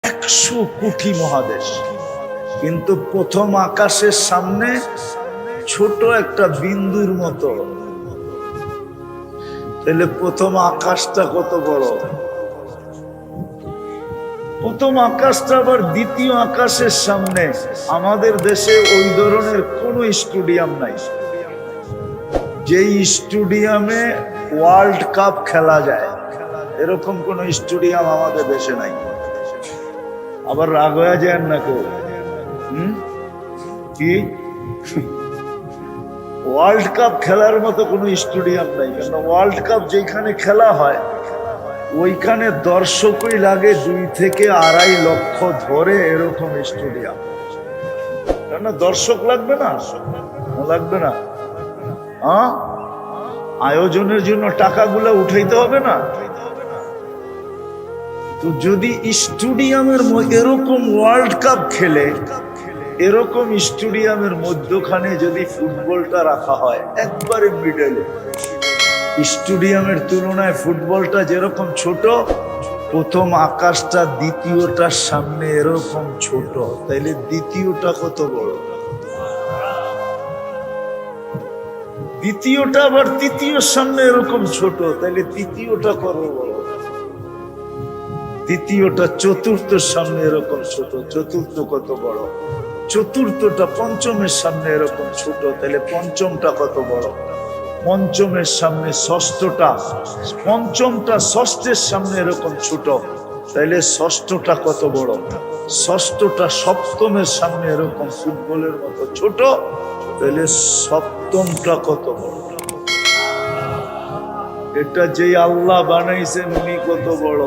100 কোটি মহাদেশ, কিন্তু প্রথম আকাশের সামনে ছোট একটা বিন্দুর মতো। তাহলে প্রথম আকাশটা কত বড়? প্রথম আকাশটা আবার দ্বিতীয় আকাশের সামনে। আমাদের দেশে ওই ধরনের কোনো স্টেডিয়াম নাই যেই স্টেডিয়ামে ওয়ার্ল্ড কাপ খেলা যায়, এরকম কোন স্টেডিয়াম আমাদের দেশে নাই। আবার রাগ হয়ে যায় না কেউ? কি ওয়ার্ল্ড কাপ খেলার মতো কোনো স্টেডিয়াম নাই? কেন, ওয়ার্ল্ড কাপ যেখানে খেলা হয় ওইখানে দর্শকই লাগে 2 থেকে 2.5 লক্ষ ধরে, এরকম স্টেডিয়াম। কেন দর্শক লাগবে না? লাগবে না? হ্যাঁ, আয়োজনের জন্য টাকাগুলো উঠাইতে হবে না? তো যদি স্টেডিয়ামের এরকম ওয়ার্ল্ড কাপ খেলে, এরকম স্টেডিয়ামের মধ্যখানে যদি ফুটবলটা রাখা হয় একবারে মিডলে, স্টেডিয়ামের তুলনায় ফুটবলটা যেরকম ছোট, প্রথম আকাশটা দ্বিতীয়টার সামনে এরকম ছোট, তাইলে দ্বিতীয়টা কত বড়? দ্বিতীয়টা আবার তৃতীয়র সামনে এরকম ছোট, তাইলে তৃতীয়টা কত বড়? দ্বিতীয়টা চতুর্থের সামনে এরকম ছোট, চতুর্থ কত বড়? চতুর্থটা পঞ্চমের সামনে এরকম ছোট, তাহলে পঞ্চমটা কত বড়? পঞ্চমের সামনে ষষ্ঠটা, পঞ্চমটা ষষ্ঠের সামনে এরকম ছোট, তাইলে ষষ্ঠটা কত বড়? ষষ্ঠটা সপ্তমের সামনে এরকম ফুটবলের মতো ছোট, তাহলে সপ্তমটা কত বড়? এটা যে আল্লাহ বানাইছেন উনি কত বড়?